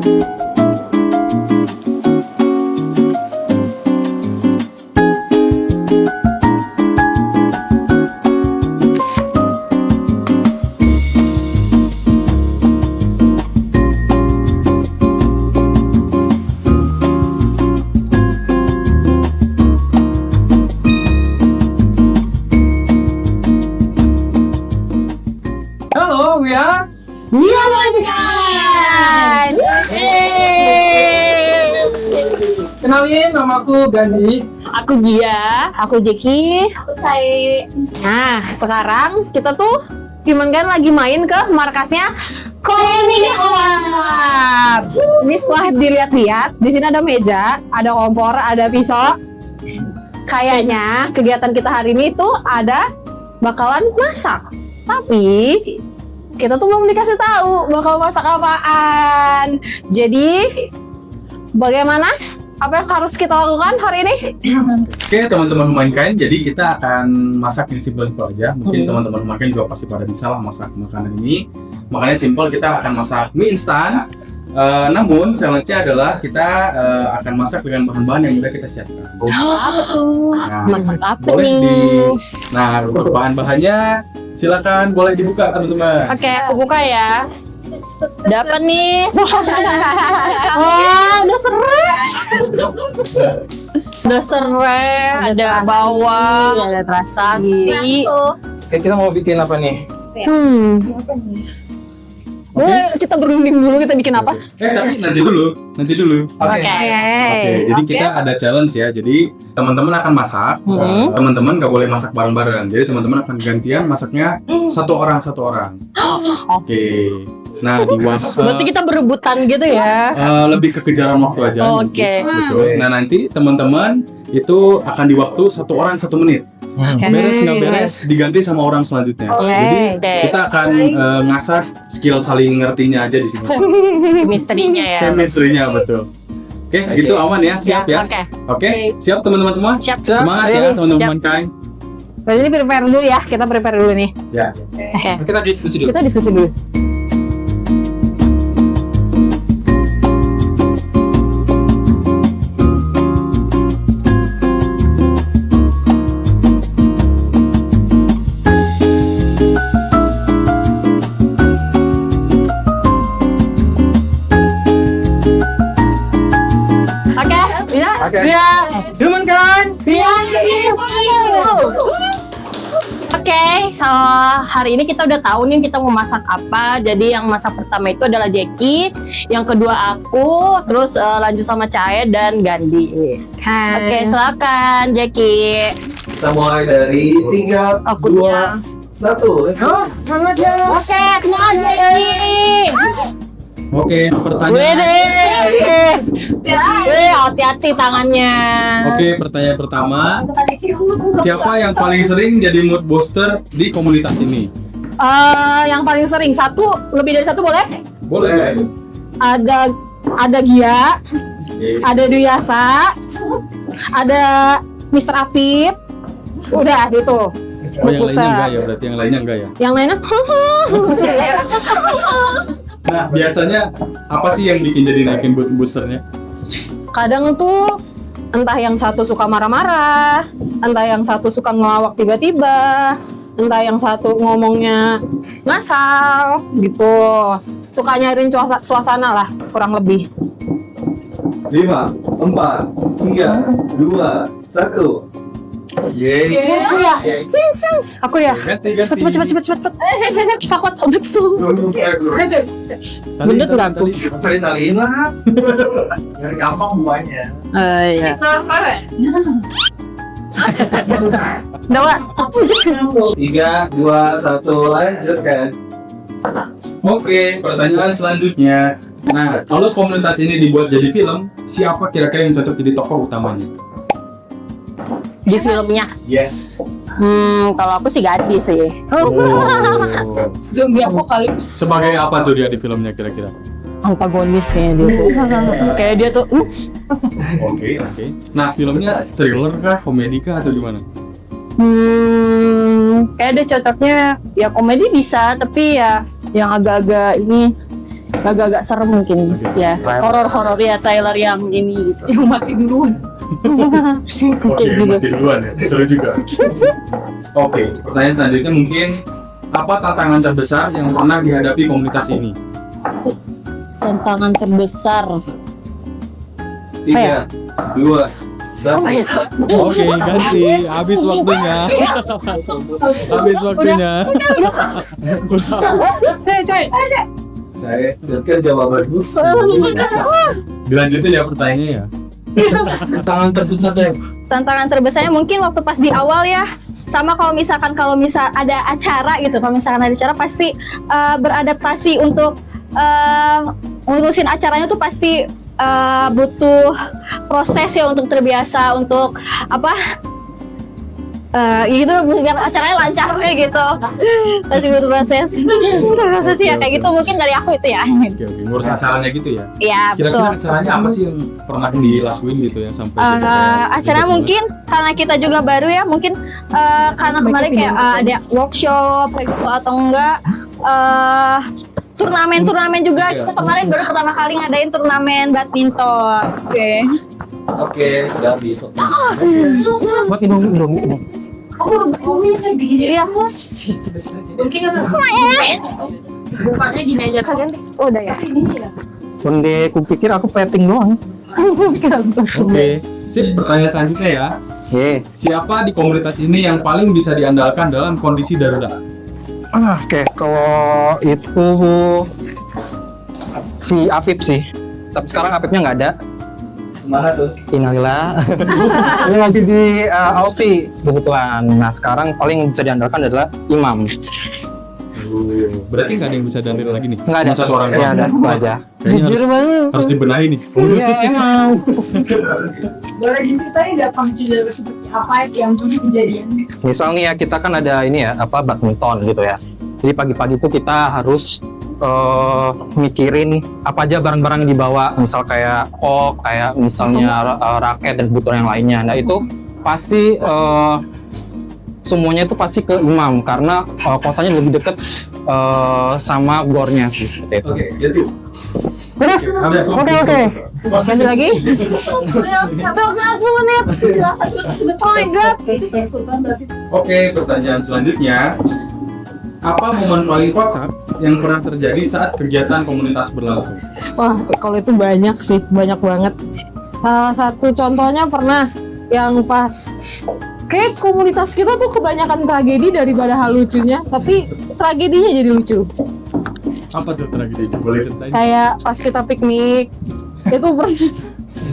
Halo, we are Diamankan. Kenalin, namaku Gandhi. Aku Gia. Aku Jeki. Aku Sai. Nah, sekarang kita tuh Diamankan lagi main ke markasnya Community Lab. Ini setelah dilihat-lihat, di sini ada meja, ada kompor, ada pisau. Kayaknya kegiatan kita hari ini tuh ada bakalan masak. Tapi kita tuh belum dikasih tahu bakal masak apaan. Jadi bagaimana? Apa yang harus kita lakukan hari ini? Oke, teman-teman pemain jadi kita akan masak yang simpel-simpel aja. Mungkin teman-teman pemain juga pasti pada bisa lah masak makanan ini. Makanya simpel, kita akan masak mie instan. Namun challenge-nya adalah kita akan masak dengan bahan-bahan yang udah kita siapkan. Nah, Masak apa boleh nih? Nah, untuk bahan-bahannya silakan boleh dibuka teman-teman. Oke, aku buka ya. Dapat nih. Wah, udah serai. Udah serai, ada bawang, ada terasi. Oke, kita mau bikin apa nih? Boleh kita berunding dulu, kita bikin apa? Tapi nanti dulu. Oke. Jadi kita ada challenge ya. Jadi teman-teman akan masak. Teman-teman nggak boleh masak bareng-bareng. Jadi teman-teman akan gantian masaknya satu orang. Oke. Nah, di Berarti kita berebutan gitu ya? lebih ke kejaran waktu aja. Oke. Betul. Nah, nanti teman-teman itu akan di waktu 1 orang 1 menit. Beres nggak beres diganti sama orang selanjutnya. Jadi kita akan ngasah skill saling ngertinya aja di sini. Chemistry-nya ya. Chemistry-nya betul. Oke, gitu aman ya, siap ya. Oke, siap teman-teman semua? Siap. Semangat ya teman-teman kain. Berarti ini prepare dulu ya, kita prepare dulu nih. Ya. Oke. Kita diskusi dulu. Kita diskusi dulu. Oke. Ya. Diamankan. Oke, hari ini kita udah tahu nih kita mau masak apa. Jadi yang masak pertama itu adalah Jeki, yang kedua aku, terus lanjut sama Cae dan Gandhi. Oke, silakan Jeki. Kita mulai dari 3, Aku 2, 1. Let's go. Oke, semuanya Jeki. Oke, pertanyaan. Hati-hati tangannya. Oke, pertanyaan pertama. Siapa yang paling sering jadi mood booster di komunitas ini? Yang paling sering lebih dari satu boleh? Boleh. Ada Gia, ada Duyasa, ada Mr. Apip. Udah gitu. Oh, yang lainnya enggak ya? Berarti yang lainnya enggak ya? Yang lainnya Nah, biasanya apa sih yang bikin jadi naikin boosternya? kadang tuh entah yang satu suka marah-marah, entah yang satu suka ngelawak tiba-tiba, entah yang satu ngomongnya ngasal gitu. Suka nyariin suasana lah kurang lebih. 5, 4, 3, 2, 1. Yeay. Aku ya. Ganti. Cepet. Sakot betul. Bener nggak tuh? Taliin lah. Biar gampang buahnya. Iya. Udah, Wak. 3, 2, 1, lanjutkan. Oke, pertanyaan selanjutnya. Nah, kalau komunitas ini dibuat jadi film, siapa kira-kira yang cocok jadi tokoh utamanya? Di filmnya. Yes. Kalau aku sih Gandhi sih. Zombie apokalips. Sebagai apa tuh dia di filmnya kira-kira? Antagonis kayaknya dia tuh. Kayak dia tuh. Oke. Nah, filmnya thriller kah, komedi kah, atau gimana? Kayak dia cocoknya ya komedi bisa, tapi ya yang agak-agak ini agak-agak serem mungkin ya. Horor-horor ya, trailer yang ini gitu. Yang mati duluan. Oke, mati duluan ya. Seru juga. Oke, pertanyaan selanjutnya mungkin apa tantangan terbesar yang pernah dihadapi komunitas ini? Tantangan terbesar. 3, 2, 1. Oke, ganti. Habis waktunya. Habis waktunya. Saya siapkan jawabanmu. Dilanjutin ya pertanyaannya ya. Tangan terbesar deh. Tantangan terbesarnya mungkin waktu pas di awal ya, sama kalau misal ada acara gitu, kalau misalkan ada acara pasti beradaptasi untuk ngurusin acaranya tuh pasti butuh proses ya untuk terbiasa untuk gitu biar acaranya lancar kayak gitu. Masih butuh proses. Proses ya kayak gitu mungkin dari aku itu ya. Oke, ngurus acaranya gitu ya. Iya, betul. Kira-kira acaranya apa sih yang pernah dilakuin gitu ya sampai acara mungkin karena kita juga baru ya, mungkin karena kemarin kayak ada workshop kayak gitu atau enggak turnamen juga. Kita kemarin baru pertama kali ngadain turnamen badminton. Oke, sudah habis. Buat Indomie. Iya. Mungkin Bukannya gini aja kalian. Oh, udah ya. Konde kupikir aku petting doang. Oke, sip. Pertanyaan selanjutnya ya. Siapa di komunitas ini yang paling bisa diandalkan dalam kondisi darurat? Oke, kalau itu si Afif sih. Tapi sekarang Afifnya nggak ada. Mana tuh? Innalillah. Ini lagi di Aussie kebetulan. Nah sekarang paling bisa diandalkan adalah Imam. Berarti nggak ada yang bisa dandil lagi nih? Nggak ada. Cuma satu orang Ya doang. ada, itu aja. Kayaknya harus dibenahi nih. Iya emang. Boleh diceritain nggak kejadian seperti apa yang dulu kejadian? Misal nih ya kita kan ada ini ya badminton gitu ya. Jadi pagi-pagi itu kita harus mikirin apa aja barang-barang yang dibawa, misal kayak kok, kayak misalnya raket dan kebutuhan yang lainnya. Nah itu pasti semuanya itu pasti ke Imam karena kosannya lebih deket sama gornya sih seperti itu. Oke, jadi Oke. Ganti lagi. Coba menit. Oh my god. Oke, pertanyaan selanjutnya. Apa momen paling kocak yang pernah terjadi saat kegiatan komunitas berlangsung? Wah, kalau itu banyak sih, banyak banget. Salah satu contohnya pernah yang pas kayak komunitas kita tuh kebanyakan tragedi daripada hal lucunya, tapi tragedinya jadi lucu. Apa tuh tragedi? Boleh ceritain? Kayak pas kita piknik, itu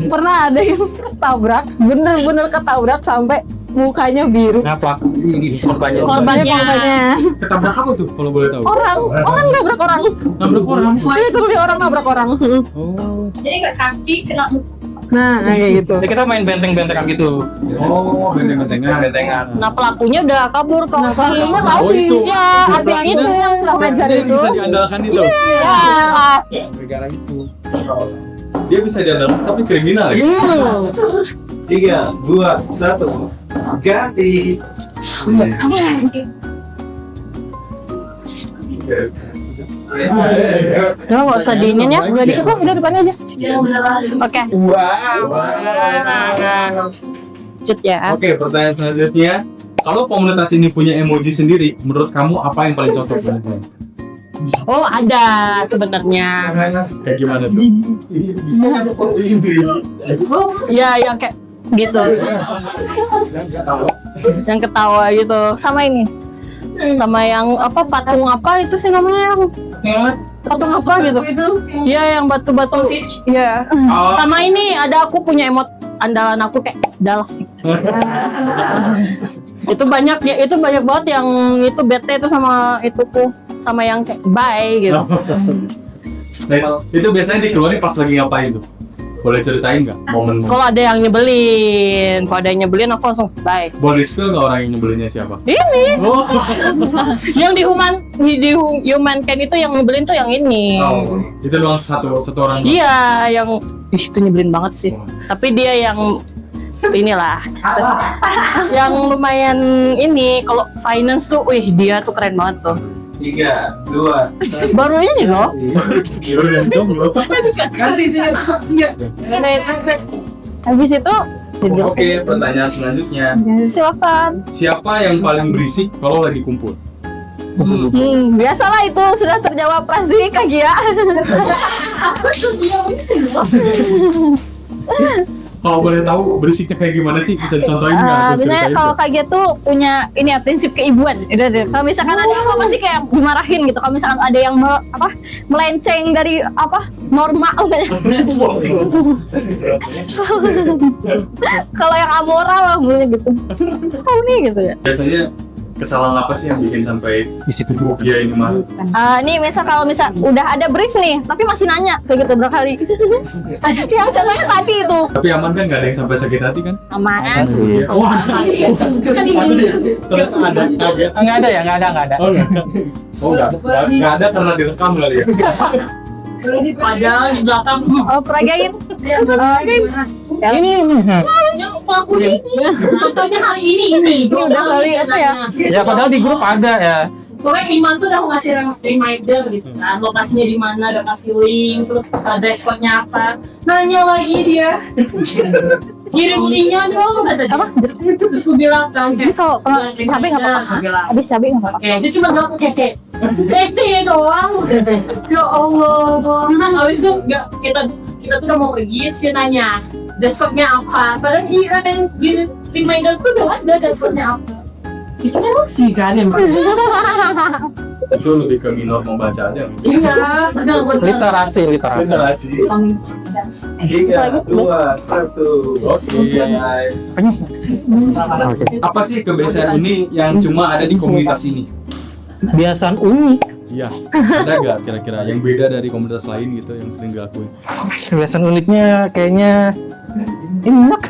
pernah ada yang ketabrak, bener-bener ketabrak sampai mukanya biru. Kenapa? Korbannya. Korbannya. Ketabrak apa tuh kalau boleh tahu? Orang nabrak orang. Nabrak orang. Itu orang nabrak orang. Oh. Jadi nggak kaki kena muka. Nah, kayak gitu. Jadi kita main benteng-bentengan gitu. Oh, bentengan. Nah pelakunya udah kabur kok. Nah, pelakunya kau Oh, sih. itu. Ya, artinya itu yang kurang ajar Dia itu. bisa diandalkan itu. Ya. Gara-gara itu. Dia bisa diandalkan tapi kriminal ya. 3, 2, 1. Ganti. Udah nggak usah diinin ya, udah dikit lah, udah depannya aja. Oke. Lanjut ya. Oke, pertanyaan selanjutnya. Kalau komunitas ini punya emoji sendiri, menurut kamu apa yang paling cocok dengan kalian? Oh ada sebenarnya. Kayak gimana tuh? Ya yang kayak gitu. Yang ketawa gitu. Sama ini. Sama yang apa patung apa itu sih namanya yang patung apa gitu? Iya yang batu-batu. Iya. Sama ini ada aku punya emot andalan aku kayak dalah. Itu banyak ya, itu banyak banget yang itu bete itu sama itu tuh sama yang kayak bye gitu. Nah, itu biasanya dikeluarin pas lagi ngapain tuh? Boleh ceritain nggak momen-momen? Kalau ada yang nyebelin, aku langsung bye. Boleh spill nggak orang yang nyebelinnya siapa? Ini Oh, yang di human can itu yang nyebelin tuh yang ini. oh. Itu doang satu orang. doang? Iya, yang itu nyebelin banget sih. Tapi dia yang inilah, yang lumayan ini. Kalau finance tuh, dia tuh keren banget tuh. 3, 2, 1. Baru ini loh. Ganti sih. Habis itu Oke, pertanyaan selanjutnya. silakan. Siapa yang paling berisik kalau lagi kumpul? Biasalah itu sudah terjawab pasti Kak Gia. Kalau boleh tahu berisiknya kayak gimana sih? Bisa dicontohin nggak? Atau Biasanya ceritain kalau nggak? Kak Gia tuh punya ini ya prinsip keibuan. Udah deh. Kalau misalkan ada apa pasti kayak dimarahin gitu. Kalau misalkan ada yang melenceng dari norma. Kalau yang amoral lah mulai gitu. Oh nih gitu ya. Biasanya kesalahan apa sih yang bikin sampai Di situ juga. dia ini marah? Nih kalau misal udah ada brief nih, tapi masih nanya kayak gitu berkali. Yang contohnya tadi itu Tapi aman kan, nggak ada yang sampai sakit hati kan? aman. Iya. Oh, ada. Ternyata ada. Nggak ada ya, nggak ada. Oh, nggak ada karena direkam kali ya. Padahal di belakang Oh, peragain. Ini. pelakunya ini. Contohnya hari ini. Udah kali apa ya? Ya padahal di grup ada ya. Pokoknya Iman tuh udah ngasih reminder gitu kan, lokasinya di mana, udah kasih link, terus dress code-nya apa, nanya lagi dia, kirim linknya dong, kata dia. Terus gue bilang kan, Ini kalau cabai nggak apa-apa. Habis cabai nggak apa-apa. Dia cuma bilang keke doang. Ya Allah. Habis itu kita tuh udah mau pergi, terus dia nanya dress code-nya apa, padahal dia yang kirim reminder tuh udah ada dress code-nya apa. Itu sih kan yang Itu lebih ke minor membaca aja. iya, benar-benar. Literasi. Literasi. 3, 2, 1. Selesai. Oke. Apa sih kebiasaan unik yang cuma ada di komunitas ini? Kebiasaan unik. Iya. Ada nggak kira-kira yang beda dari komunitas lain gitu yang sering dilakuin? Kebiasaan uniknya kayaknya enak.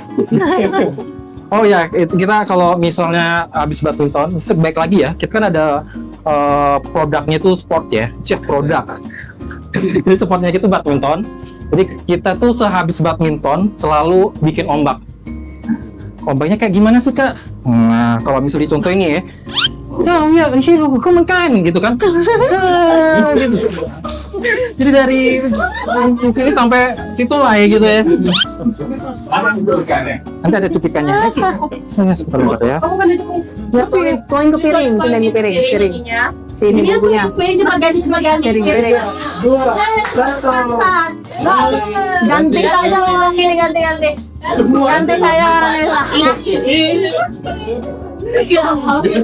Oh ya, kita kalau misalnya habis badminton, itu baik lagi ya. Kita kan ada produknya itu sport ya, cek produk. Jadi sportnya itu badminton. Jadi kita tuh sehabis badminton selalu bikin ombak. Ombaknya kayak gimana sih Kak? Nah, kalau misalnya dicontoh ini ya. Ya, ini kamu gitu kan. Gitu. Jadi dari sini sampai situ lah ya gitu ya. Nanti ada cuplikannya. Saya seperti itu ya. Kamu kan itu Tapi tuangin ke piring, pindahin ke piring. Sini Ini bumbunya. tuh piring cuma ganti. Piring. 2, 1. Ganti saja orang ini, ganti. Ganti saya orang ini.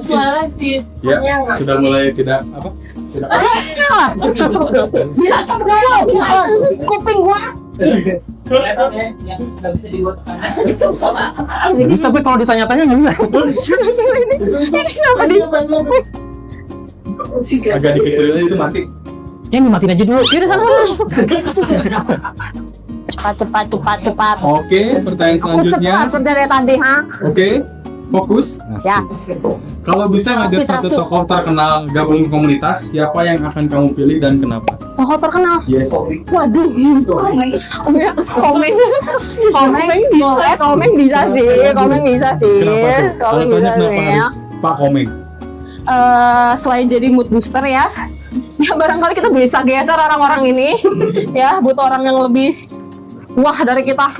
Suara sih. Ya, sudah mulai tidak apa? Bisa stop dulu. Kuping gua. Bisa tapi kalau ditanya-tanya nggak bisa. Agak dikecilin aja itu mati. Ya matiin aja dulu. Yaudah sana. Cepat. Oke, pertanyaan Aku selanjutnya. cepat dari tadi, ha? Oke, fokus. Ya. Kalau bisa ngajak satu tokoh terkenal gabung ke komunitas, siapa yang akan kamu pilih dan kenapa? Tokoh terkenal. Yes. Waduh, komeng bisa sih, komeng bisa sih. Kenapa tuh? Komeng Alasannya bisa kenapa sih ya. harus Pak Komeng? Selain jadi mood booster ya, ya barangkali kita bisa geser orang-orang ini, ya butuh orang yang lebih wah dari kita,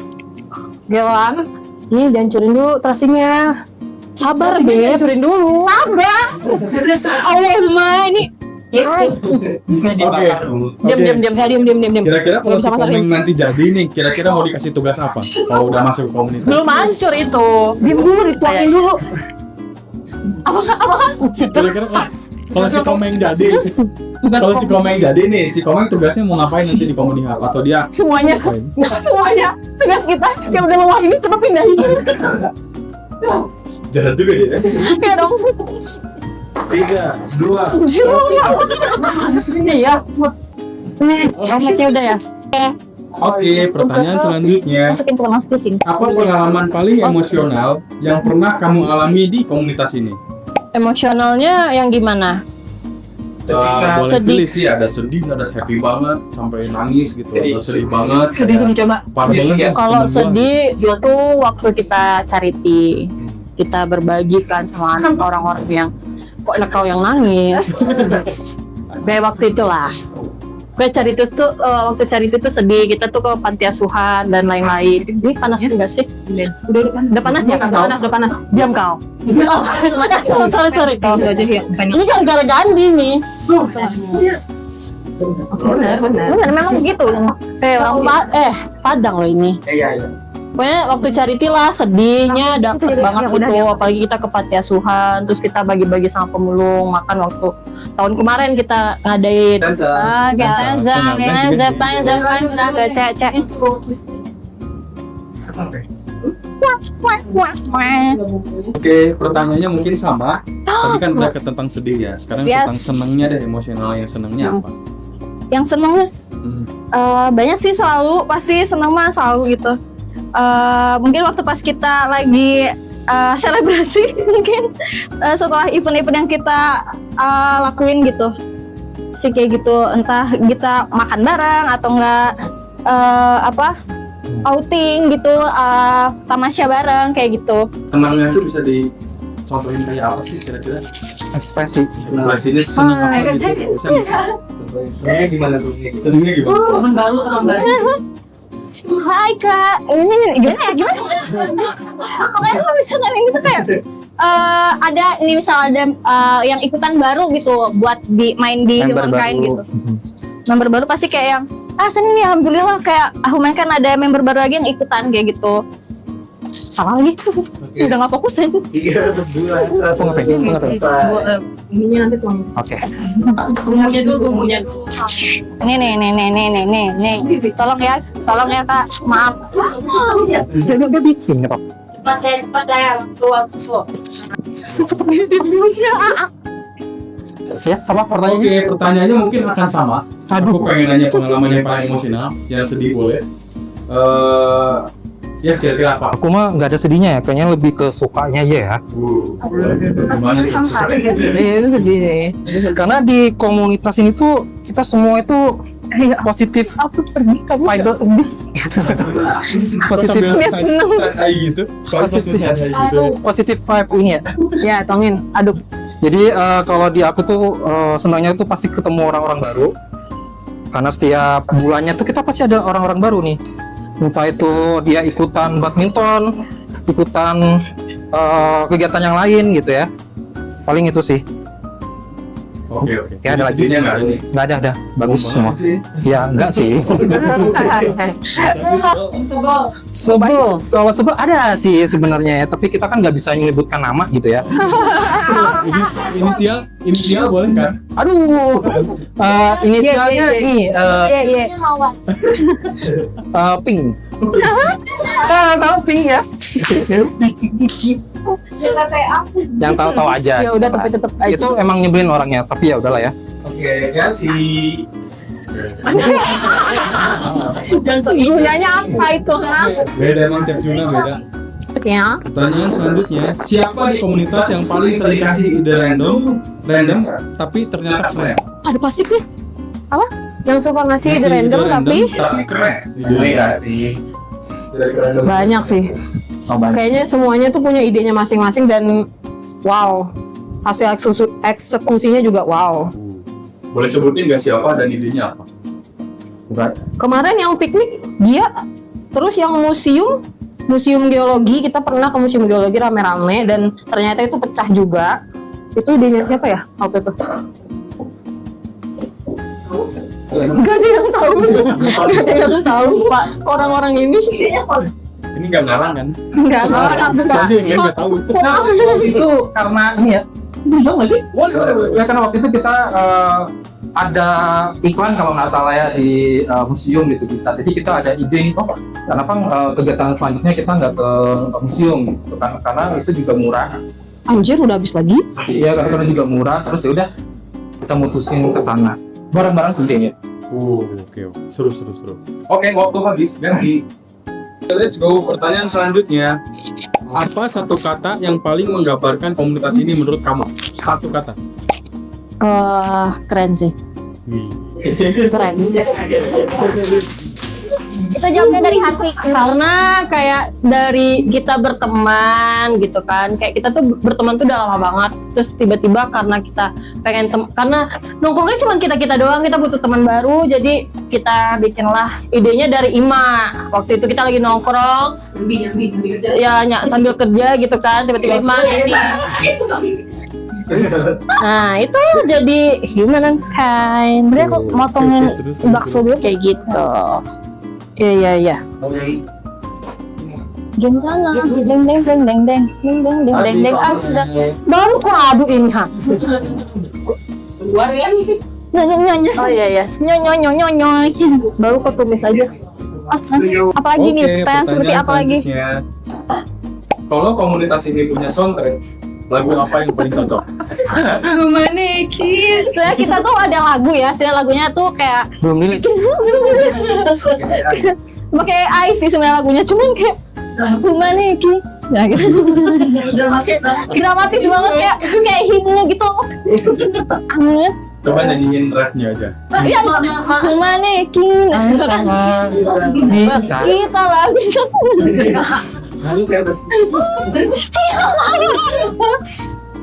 gitu kan? Nih dancurin dulu terasinya. Sabar Beb, dancurin dulu. Sabar. Allah semua ini. Oke. Diam. Ya, diam. Kira-kira kalau Nggak si bisa masak Komeng nanti jadi nih, kira-kira mau dikasih tugas apa? Kalau udah masuk ke komunitas? Belum hancur itu. Diam dulu, dituangin dulu. Kira-kira kalau si Komeng jadi, kalau si Komeng jadi nih, si Komeng tugasnya mau ngapain nanti di komunitas atau dia? Semuanya, semuanya. Tugas kita yang udah lelah ini coba pindahin. Jalan juga dia. Ya dong. 3, 2. Iya. Ometnya udah ya. Oke, pertanyaan selanjutnya. Masukin sini. Apa pengalaman paling emosional yang pernah kamu alami di komunitas ini? Emosionalnya yang gimana? Boleh Sedih. pilih sih, ada sedih, ada happy banget, sampai nangis gitu, ada sedih banget. Sedih coba. Parah banget kan? Kalau temen gua. sedih itu waktu kita charity, kita berbagikan sama orang-orang yang kok kau yang nangis? Kayak waktu itulah. Kayak Charity tuh waktu Charity tuh sedih, kita tuh ke panti asuhan dan lain-lain. Ini panas enggak sih? Udah panas ya? Udah panas. Diam kau. Oh, sorry. Ini kan gara Gandhi nih. Benar. Memang begitu. Orang Padang loh ini. Iya. Pokoknya waktu Charity lah sedihnya dapet banget gitu. Apalagi kita ke panti asuhan, terus kita bagi-bagi sama pemulung makan waktu tahun kemarin kita ngadain. Oke, pertanyaannya mungkin sama. Tadi kan udah tentang sedih ya. Sekarang Yes. tentang senangnya deh, emosional yang senangnya apa? Yang senengnya Hmm. banyak sih, pasti seneng mah selalu gitu. Mungkin waktu pas kita lagi selebrasi mungkin setelah event-event yang kita lakuin gitu sih kayak gitu, entah kita makan bareng atau enggak outing gitu, tamasya bareng kayak gitu. Senangnya tuh bisa dicontohin kayak apa sih kira-kira? Ekspresi. Ekspresinya senang apa gitu? Bisa Saya gimana tuh? senangnya gimana? Teman baru. Hai kak, ini gimana ya? Pokoknya kalau misalnya gitu kayak ada ini misal ada yang ikutan baru gitu buat main di Member Humankind baru. gitu. Member baru pasti kayak yang seneng nih alhamdulillah, kayak Humankind ada member baru lagi yang ikutan kayak gitu. Sama lagi udah nggak fokusin. 3, 2, 1. Aku ngapain? Ini nanti tuang. Oke. Bumbunya dulu. Nih. Tolong ya kak, maaf. Ini kok. Cepat tua. Ya, apa pertanyaannya? Oke, pertanyaannya mungkin akan sama. Aku pengen nanya pengalaman yang paling emosional, yang sedih boleh. Ya kira-kira apa? Aku mah nggak ada sedihnya ya, kayaknya lebih ke sukanya aja ya. Gimana nih? Itu sedih nih. Karena di komunitas ini tuh kita semua itu positif Aku pergi, kamu vibe, nggak sedih. positif Kayak gitu. positif vibe ini ya. Ya, tongin, aduk. Jadi kalau di aku tuh senangnya tuh pasti ketemu orang-orang baru. Karena setiap bulannya tuh kita pasti ada orang-orang baru nih. Entah itu dia ikutan badminton, ikutan kegiatan yang lain gitu ya. Paling itu sih. Oke. Ya, ada lagi? Intinya nggak ada nih. Nggak ada, bagus semua. Ya enggak sih. Sebel, kalau sebel ada sih sebenarnya ya, tapi kita kan nggak bisa menyebutkan nama gitu ya. Inisial boleh kan? Aduh, inisialnya ini Iya. Pink. Tahu Pink ya? Yang tahu-tahu aja. Ya udah, tapi tetap aja. Itu emang nyebelin orangnya, tapi ya udahlah ya. Oke, ganti. Dan Gunanya apa itu, ha? Beda emang tiap zona beda. Ya. Pertanyaan selanjutnya, siapa di komunitas yang paling sering kasih ide random, tapi ternyata keren? Ada pasti nih. Apa? Yang suka ngasih ide random tapi keren. sih. banyak sih. Kayaknya semuanya tuh punya idenya masing-masing dan wow, hasil eksekusinya juga wow. Boleh sebutin nggak siapa dan idenya apa? Kemarin yang piknik dia, terus yang museum geologi, kita pernah ke museum geologi rame-rame dan ternyata itu pecah juga. Itu idenya siapa ya waktu itu? Gak ada yang tahu. Gak ada yang tahu, Pak. Orang-orang ini Ini nggak ngarang kan? nggak orang suka. Soalnya yang lain nggak tahu. Nah, itu karena ini ya. Tahu nggak sih? Ya karena waktu itu kita ada iklan kalau nggak salah ya di museum gitu kita. Jadi kita ada ide, kenapa kegiatan selanjutnya kita nggak ke museum gitu kan? Karena itu juga murah. Anjir, udah habis lagi? Iya, karena juga murah. Terus ya udah kita mutusin ke sana. Barang-barang sendiri ya. Oke. Seru. Oke, waktu habis. Ganti. Let's go. Pertanyaan selanjutnya. Apa satu kata yang paling menggambarkan komunitas ini menurut kamu? Satu kata. Keren sih. Keren. Itu jawabnya dari hati. Karena kayak dari kita berteman gitu kan. Kayak kita tuh berteman tuh udah lama banget. Terus tiba-tiba karena kita pengen karena nongkrongnya cuma kita doang, kita butuh teman baru. Jadi kita bikinlah idenya dari Ima. Waktu itu kita lagi nongkrong. Ya sambil kerja gitu kan. Tiba-tiba Ima ini. Nah itu jadi human and kind. Dia kok motongin bakso dulu kayak gitu. Iya. Gimana? Deng ah sudah. Baru kok adu ini ha. Nyanyi. Oh iya. Nyonyo. Baru kok tumis aja. Apalagi nih, pengen seperti apa lagi? Kalau komunitas ini punya soundtrack, lagu apa yang paling cocok? Maneki. Soalnya kita tuh ada lagu ya. Soalnya lagunya tuh kayak Belum rilis. pakai AI sih sebenarnya lagunya, cuman kayak Maneki. Nah, gitu. Dramatis banget kayak himne gitu. Coba nyanyiin refnya aja. Iya, Maneki. Kita lagi Lalu ke atas.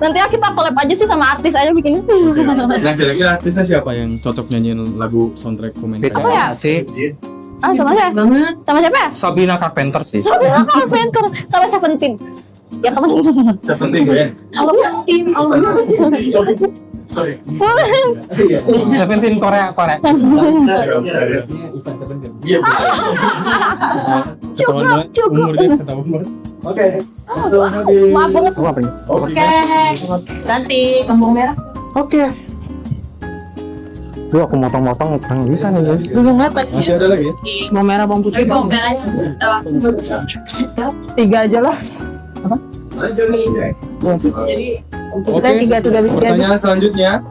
nanti kita collab aja sih sama artis aja bikinnya. Nah, kira-kira artisnya siapa yang cocok nyanyiin lagu soundtrack Humankind? Apa ya? sih? Sama siapa? Sama siapa ya? Sabrina Carpenter sih. Sabrina Carpenter sama Seventeen. Ya teman. Seventeen kan? Iya. Seventeen Korea. Iya. Cukup. Umurnya ketahuan banget. Oke. Waktu habis. Maaf banget. Apa ini? Oke. Cantik. Kembung merah. Oke. Duh, aku motong-motong kurang bisa nih guys. Kembung merah. Masih ada lagi ya? Bawang merah, bawang putih, bawang. 3 aja lah. Kita tiga bisa jadi. Pertanyaan selanjutnya,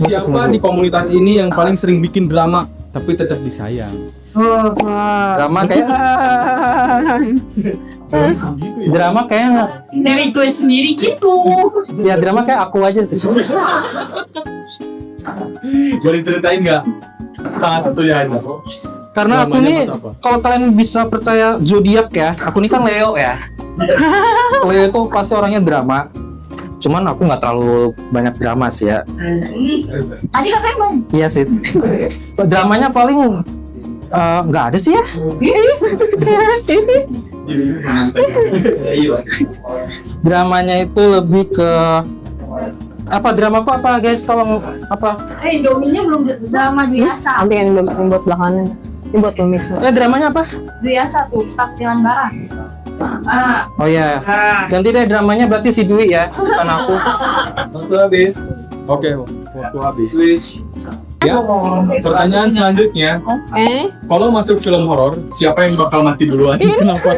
siapa di komunitas ini yang paling sering bikin drama tapi tetap disayang? Drama kayak drama kayak Dari gue sendiri gitu. ya drama kayak aku aja sih. Boleh ceritain nggak? Salah satunya aja. Karena aku Dramanya nih pas apa? kalau kalian bisa percaya zodiak ya, aku nih kan Leo ya. Leo itu pasti orangnya drama. Cuman aku nggak terlalu banyak drama sih ya. Tadi kakak emang. Iya sih. Dramanya paling nggak ada sih ya. Dramanya itu lebih ke apa dramaku apa guys, tolong apa Indominya belum Drama biasa. Nanti yang buat belakangan. Ini buat tumis. dramanya apa? Biasa tuh taktilan barang. Oh ya, ganti deh dramanya berarti si Dwi ya, bukan aku. Waktu habis. Oke, waktu habis. Switch. Ya, pertanyaan selanjutnya, kalau masuk film horor, siapa yang bakal mati duluan? Kenapa?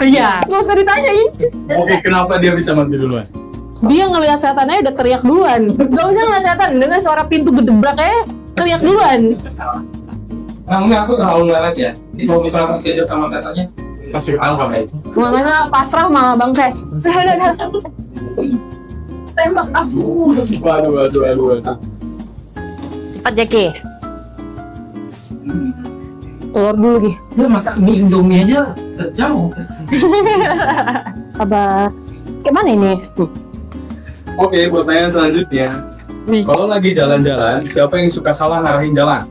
Iya. Nggak usah ditanyain. Oke, kenapa dia bisa mati duluan? Dia ngelihat setannya udah teriak duluan. Gak usah ngeliat setan, dengar suara pintu gedebrak aja teriak duluan. Nah, enggak, aku terlalu ngeliat ya. Jadi kalau misalnya diajak sama katanya, Pasti tahu kan itu. Makanya pasrah malah bangke. tembak aku. Waduh. Cepat Jeki. Telur dulu Ki. dia masak mie Indomie aja sejauh. Sabar. Gimana ini? Oke, pertanyaan selanjutnya. Kalau lagi jalan-jalan, siapa yang suka salah ngarahin jalan?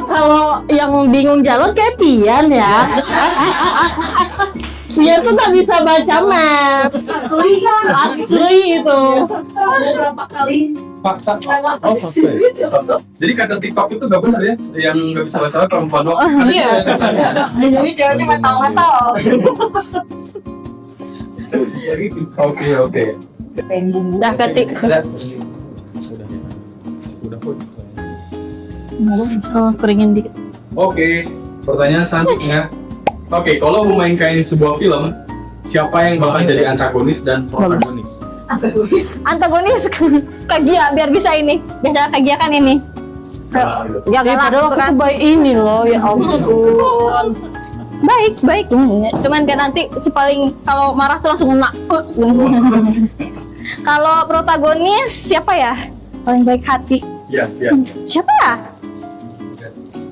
Kalau yang bingung jalan kayak Pian ya. Pian tuh nggak bisa baca maps. Asli itu. Berapa kali Fakta. Oh, fakta. Jadi kata TikTok itu gak benar ya, yang nggak bisa salah perempuan doang. Iya. Jadi ceweknya metal-metal. Oke. Udah ketik. Udah. Oh, keringin dikit. Oke, pertanyaan selanjutnya. Oke, kalau memainkan sebuah film, siapa yang bakal jadi antagonis dan protagonis? Antagonis Kak Gia biar bisa ini. Biasa Kak Gia kan ini. Ya padahal aku sebaik ini loh, ya ampun. Baik. Cuman kan nanti si paling kalau marah tuh langsung nak. Kalau protagonis siapa ya? Paling baik hati. Ya. Siapa ya?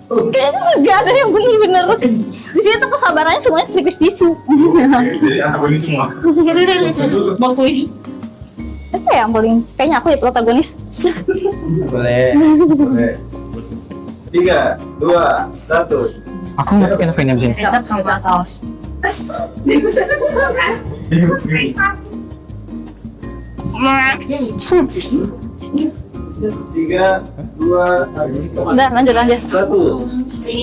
Kayaknya nggak ada yang bener-bener. Di sini tuh kesabarannya semuanya tipis tisu. Jadi antagonis semua. Maksudnya Apa ya yang paling? Kayaknya aku ya protagonis. Boleh. Boleh. 3, 2, 1. Aku nggak enak ini abis ini. Tetap sama saus. 3, 2, Udah lanjut. 1.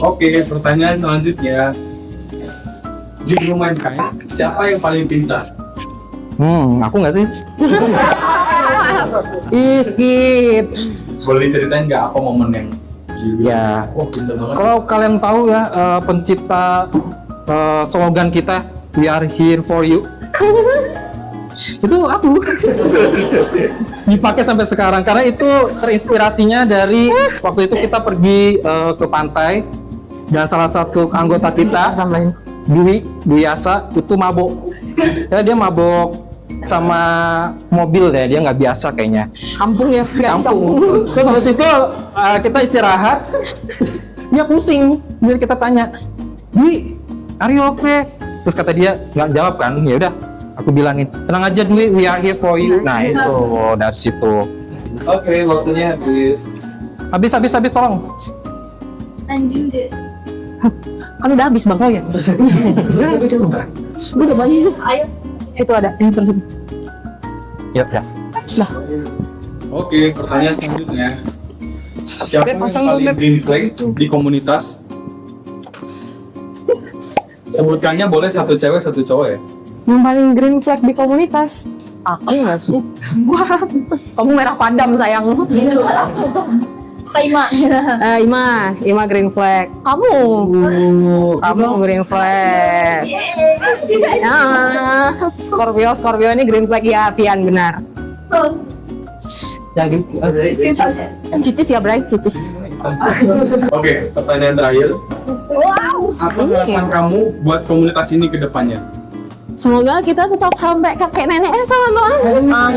Oke, pertanyaan selanjutnya. Jika main kain, siapa yang paling pintar? Aku nggak sih? skip. Boleh diceritain nggak apa momen yang Ya. oh pintar banget. Kalau kalian tahu ya, pencipta slogan kita, We are here for you. Itu aku. Dipakai sampai sekarang karena itu terinspirasinya dari waktu itu kita pergi ke pantai dan salah satu anggota kita, Dwi Asa, itu mabok. Ya, dia mabok sama mobil ya, dia nggak biasa kayaknya. Kampung ya, Kampung. Terus habis itu kita istirahat, dia pusing. Jadi kita tanya, Dwi, are you okay? Terus kata dia nggak jawab kan? Ya udah, aku bilangin, tenang aja Dwi, we are here for you. Nah itu dari situ. Oke, waktunya habis. Habis, tolong. Anjing deh. Kan udah habis bang. Oh ya. Udah banyak. Ayo. Itu ada. Ini terus. Ya. Oke, pertanyaan selanjutnya. Siapa yang paling green flag di komunitas? Sebutkannya boleh satu cewek, satu cowok ya. Yang paling green flag di komunitas. Aku nggak sih. Gua. Kamu merah padam sayang. Ima. Ima green flag. Kamu green flag. Ya, Scorpio ini green flag ya, Pian benar. Cicis ya, Bray, cicis. Oke, pertanyaan terakhir. Wow. Apa harapan kamu buat komunitas ini ke depannya? Semoga kita tetap sampai kakek neneknya teman-teman.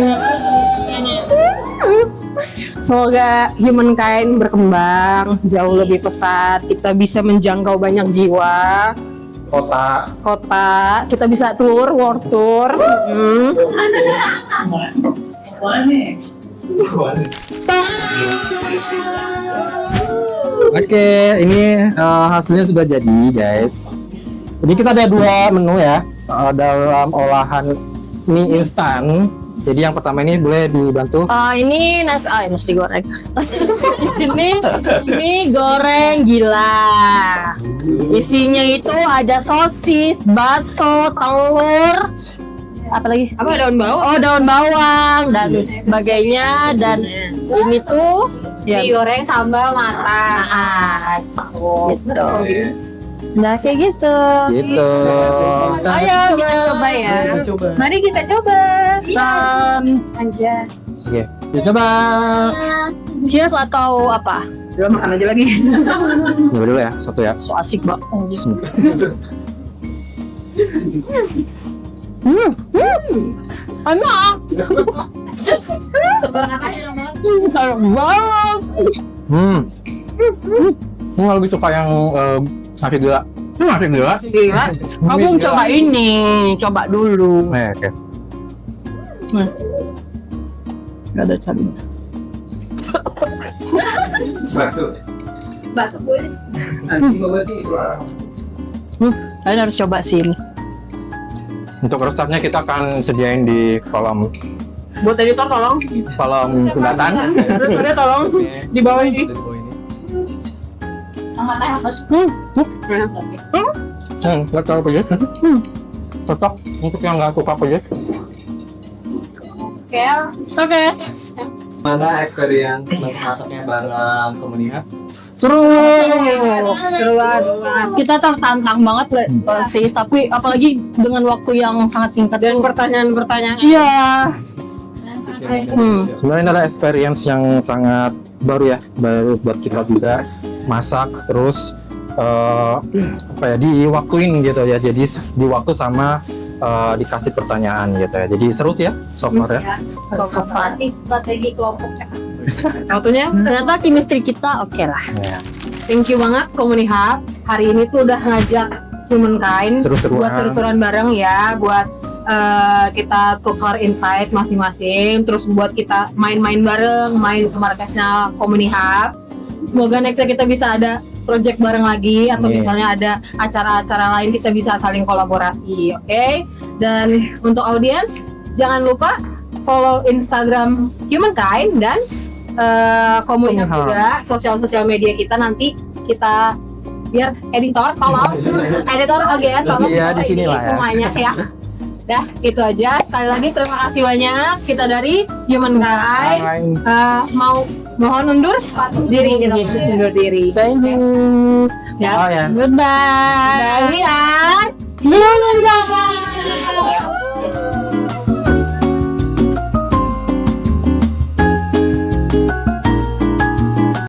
Semoga humankind berkembang jauh lebih pesat, kita bisa menjangkau banyak jiwa, kota, kita bisa world tour. Oke, ini hasilnya sudah jadi guys. Jadi kita ada 2 menu ya dalam olahan mie instan. Jadi yang pertama ini boleh dibantu. Ini nasi goreng. ini goreng gila. Isinya itu ada sosis, bakso, telur, apa lagi? Apa daun bawang? Oh, daun bawang dan sebagainya, dan ini tuh Mie goreng sambal matang. gitu. Nah kayak gitu. Gitu. Ayo kita coba ya. Coba. Mari kita coba. Aja. Oke, kita coba. Cheers atau apa? Udah makan aja lagi. Coba dulu ya, satu ya. So asik banget. Bismillah. Enak. Aku lebih suka yang nasi gila. Nasi gila. Gila. Kamu coba ini, coba dulu. Oke. Gak ada cabai. Batu boleh. Kalian harus coba sih ini. Untuk resepnya kita akan sediain di kolom Buat editor tolong. curhatan. Terus ada tolong di bawah ini. Nggak terlalu pedas. Cocok untuk yang nggak suka pedas. Oke. Mana experience masaknya bareng komunitas? Seru. Kita tertantang banget sih, tapi apalagi dengan waktu yang sangat singkat Dan pertanyaan-pertanyaan. Iya. Sebenarnya ini adalah experience yang sangat baru buat kita juga, masak terus apa ya, diwaktuin gitu ya, jadi di waktu sama dikasih pertanyaan gitu ya, jadi seru sih ya so far ya. Strategi kelompok. Waktunya Ternyata chemistry kita oke lah. Ya. Thank you banget Komunihub. Hari ini tuh udah ngajak Humankind Seru-seruan. buat seru-seruan bareng ya, buat kita tukar insight masing-masing, terus buat kita main-main bareng, main ke markasnya Komunihub. Semoga nextnya kita bisa ada project bareng lagi, atau Amin. misalnya ada acara-acara lain kita bisa saling kolaborasi, oke? Dan untuk audiens, jangan lupa follow Instagram Humankind dan Komunihub Komunihub. juga, sosial media kita. Nanti kita biar editor tolong tolong Iya, di sini ini lah ya. semuanya ya. Dah, itu aja. Sekali lagi terima kasih banyak. Kita dari Humankind mohon undur diri, kita undur diri. Thank you. Ya. Oh ya. Goodbye. Dan we are Humankind.